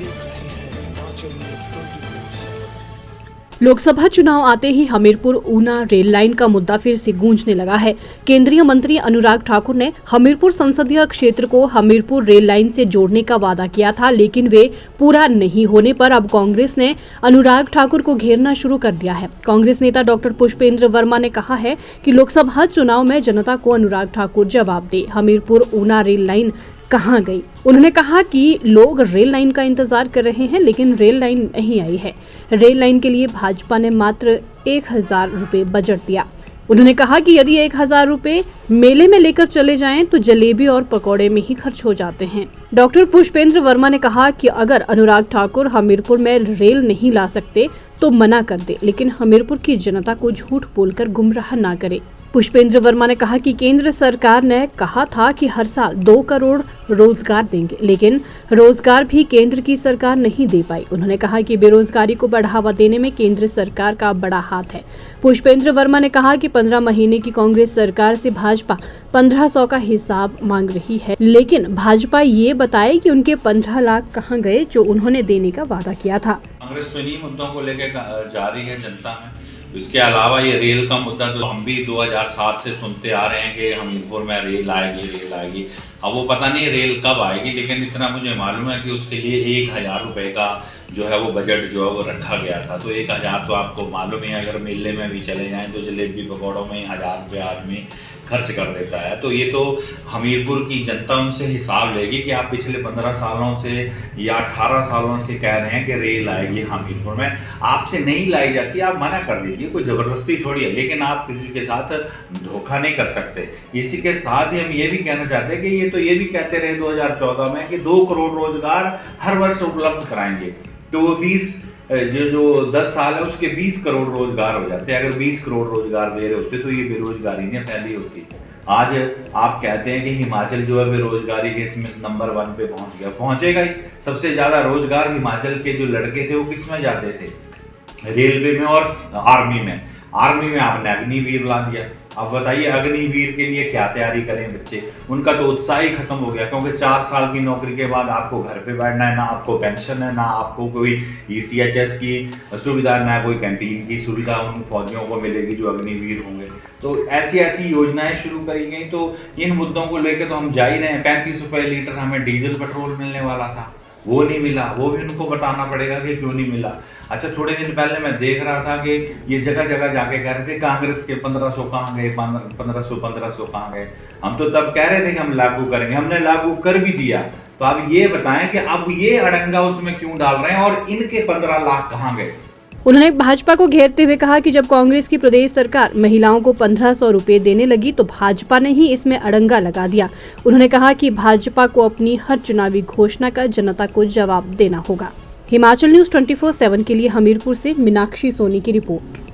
देख रहे हैं हिमाचल न्यूज़ 24/7। लोकसभा चुनाव आते ही हमीरपुर ऊना रेल लाइन का मुद्दा फिर से गूंजने लगा है। केंद्रीय मंत्री अनुराग ठाकुर ने हमीरपुर संसदीय क्षेत्र को हमीरपुर रेल लाइन से जोड़ने का वादा किया था, लेकिन वे पूरा नहीं होने पर अब कांग्रेस ने अनुराग ठाकुर को घेरना शुरू कर दिया है। कांग्रेस नेता डॉक्टर पुष्पेंद्र वर्मा ने कहा है कि लोकसभा चुनाव में जनता को अनुराग ठाकुर जवाब दे, हमीरपुर ऊना रेल लाइन कहां गई। उन्होंने कहा कि लोग रेल लाइन का इंतजार कर रहे हैं, लेकिन रेल लाइन नहीं आई है। रेल लाइन के लिए भाजपा ने मात्र 1000 रुपए बजट दिया। उन्होंने कहा कि यदि 1000 रुपए मेले में लेकर चले जाएं तो जलेबी और पकौड़े में ही खर्च हो जाते हैं। डॉक्टर पुष्पेंद्र वर्मा ने कहा कि अगर अनुराग ठाकुर हमीरपुर में रेल नहीं ला सकते तो मना कर दे, लेकिन हमीरपुर की जनता को झूठ बोलकर गुमराह ना करे। पुष्पेंद्र वर्मा ने कहा कि केंद्र सरकार ने कहा था कि हर साल 2 करोड़ रोजगार देंगे, लेकिन रोजगार भी केंद्र की सरकार नहीं दे पाई। उन्होंने कहा कि बेरोजगारी को बढ़ावा देने में केंद्र सरकार का बड़ा हाथ है। पुष्पेंद्र वर्मा ने कहा कि 15 महीने की कांग्रेस सरकार से भाजपा 1500 का हिसाब मांग रही है, लेकिन भाजपा ये बताए कि उनके 15 लाख कहां गए जो उन्होंने देने का वादा किया था। कांग्रेस तो इन्हीं मुद्दों को लेकर जा रही है जनता में। इसके अलावा ये रेल का मुद्दा तो हम भी 2007 से सुनते आ रहे हैं कि हमीरपुर में रेल आएगी। अब वो पता नहीं रेल कब आएगी, लेकिन इतना मुझे मालूम है कि उसके लिए 1000 रुपये का जो है वो बजट जो है वो रखा गया था। तो 1000 तो आपको मालूम है, अगर मेले में भी चले जाएं तो जलेबी पकौड़ों में 1000 रुपये आदमी खर्च कर देता है। तो ये तो हमीरपुर की जनता उनसे हिसाब लेगी कि आप पिछले 15 सालों से या 18 सालों से कह रहे हैं कि रेल आएगी हमीरपुर में, आपसे नहीं लाई जाती, आप मना कर दीजिए, कोई ज़बरदस्ती थोड़ी है, लेकिन आप किसी के साथ धोखा नहीं कर सकते। इसी के साथ ही हम ये भी कहना चाहते हैं कि ये भी कहते रहे 2014 में कि 2 करोड़ रोजगार हर वर्ष उपलब्ध कराएंगे, तो वो 10 साल है उसके 20 करोड़ रोजगार हो जाते हैं। अगर 20 करोड़ रोजगार दे रहे होते तो ये बेरोजगारी नहीं फैली होती। आज आप कहते हैं कि हिमाचल जो है बेरोजगारी के इसमें नंबर 1 पे पहुंच गया, पहुंचेगा ही। सबसे ज्यादा रोजगार हिमाचल के जो लड़के थे वो किस में जाते थे? रेलवे में और आर्मी में। आर्मी में आपने अग्निवीर ला दिया। अब बताइए अग्निवीर के लिए क्या तैयारी करें बच्चे? उनका तो उत्साह ही खत्म हो गया, क्योंकि 4 साल की नौकरी के बाद आपको घर पे बैठना है, ना आपको पेंशन है, ना आपको कोई ECHS की सुविधा, ना कोई कैंटीन की सुविधा उन फौजियों को मिलेगी जो अग्निवीर होंगे। तो ऐसी योजनाएं शुरू करी गई। तो इन मुद्दों को लेकर तो हम जा ही रहे हैं। 35 रुपये लीटर हमें डीजल पेट्रोल मिलने वाला था, वो नहीं मिला, वो भी उनको बताना पड़ेगा कि क्यों नहीं मिला। अच्छा, थोड़े दिन पहले मैं देख रहा था कि ये जगह जगह जाके कह रहे थे कांग्रेस के 1500 कहाँ गए, 1500 कहाँ गए। हम तो तब कह रहे थे कि हम लागू करेंगे, हमने लागू कर भी दिया। तो आप ये बताएं कि अब ये अड़ंगा उसमें क्यों डाल रहे हैं और इनके 15 लाख कहाँ गए? उन्होंने भाजपा को घेरते हुए कहा कि जब कांग्रेस की प्रदेश सरकार महिलाओं को 1500 रुपए देने लगी तो भाजपा ने ही इसमें अड़ंगा लगा दिया। उन्होंने कहा कि भाजपा को अपनी हर चुनावी घोषणा का जनता को जवाब देना होगा। हिमाचल न्यूज़ 24/7 के लिए हमीरपुर से मीनाक्षी सोनी की रिपोर्ट।